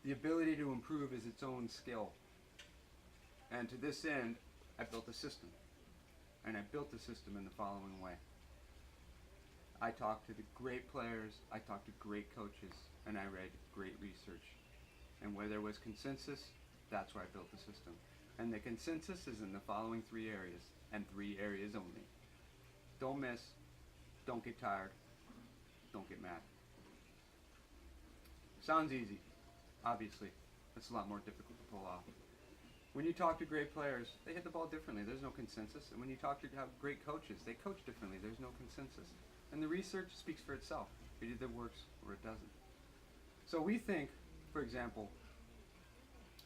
The ability to improve is its own skill. And to this end, I built a system. And I built the system in the following way. I talked to the great players, I talked to great coaches, and I read great research. And where there was consensus, that's where I built the system. And the consensus is in the following 3 areas, and 3 areas only. Don't miss, don't get tired, don't get mad. Sounds easy, obviously. It's a lot more difficult to pull off. When you talk to great players, they hit the ball differently. There's no consensus. And when you talk to great coaches, they coach differently. There's no consensus. And the research speaks for itself. It either works or it doesn't. So we think, for example,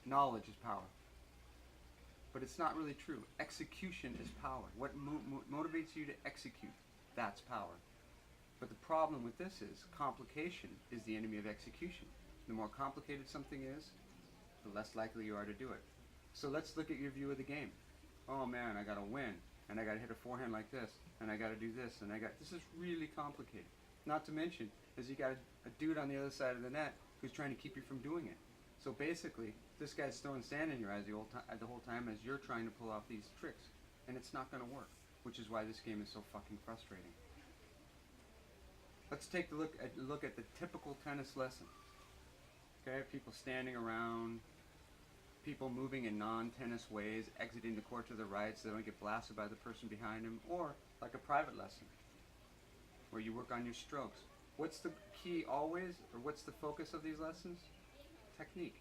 knowledge is power. But it's not really true. Execution is power. What motivates you to execute, that's power. But the problem with this is complication is the enemy of execution. The more complicated something is, the less likely you are to do it. So let's look at your view of the game. Oh man, I gotta win, and I gotta hit a forehand like this, and I gotta do this, and this is really complicated. Not to mention, is you got a dude on the other side of the net who's trying to keep you from doing it. So basically, this guy's throwing sand in your eyes the whole time as you're trying to pull off these tricks, and it's not gonna work, which is why this game is so fucking frustrating. Let's take a look at the typical tennis lesson. Okay, people standing around, people moving in non-tennis ways, exiting the court to the right so they don't get blasted by the person behind them, or like a private lesson where you work on your strokes. What's the key always, or what's the focus of these lessons? Technique.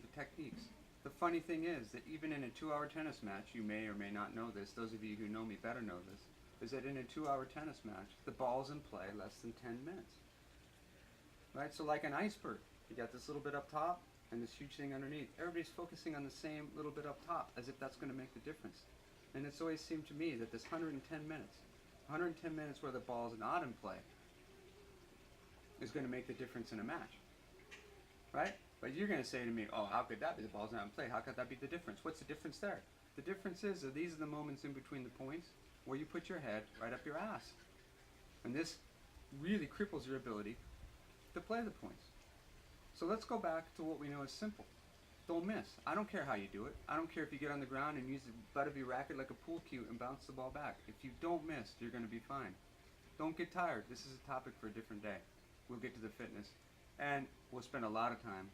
The techniques. The funny thing is that even in a 2-hour tennis match, you may or may not know this, those of you who know me better know this, is that in a 2-hour tennis match, the ball's in play less than 10 minutes. Right? So like an iceberg, you got this little bit up top, and this huge thing underneath. Everybody's focusing on the same little bit up top as if that's going to make the difference. And it's always seemed to me that this 110 minutes where the ball's not in play is going to make the difference in a match. Right? But you're going to say to me, oh, how could that be? The ball's not in play. How could that be the difference? What's the difference there? The difference is that these are the moments in between the points where you put your head right up your ass. And this really cripples your ability to play the points. So let's go back to what we know is simple. Don't miss. I don't care how you do it. I don't care if you get on the ground and use the butt of your racket like a pool cue and bounce the ball back. If you don't miss, you're going to be fine. Don't get tired. This is a topic for a different day. We'll get to the fitness. And we'll spend a lot of time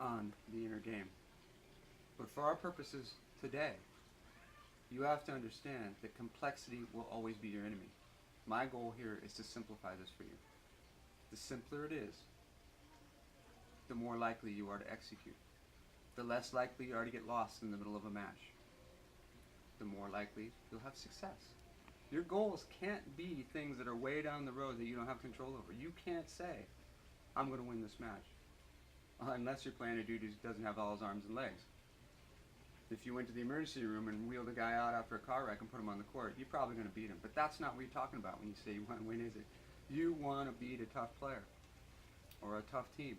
on the inner game. But for our purposes today, you have to understand that complexity will always be your enemy. My goal here is to simplify this for you. The simpler it is, the more likely you are to execute. The less likely you are to get lost in the middle of a match. The more likely you'll have success. Your goals can't be things that are way down the road that you don't have control over. You can't say, I'm going to win this match. Unless you're playing a dude who doesn't have all his arms and legs. If you went to the emergency room and wheeled a guy out after a car wreck and put him on the court, you're probably going to beat him. But that's not what you're talking about when you say you want to win, is it? You want to beat a tough player or a tough team.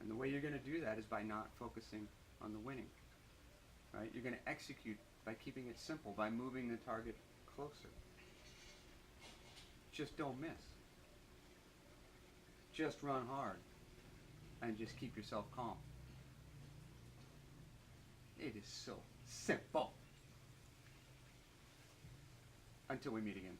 And the way you're going to do that is by not focusing on the winning. Right? You're going to execute by keeping it simple, by moving the target closer. Just don't miss. Just run hard. And just keep yourself calm. It is so simple. Until we meet again.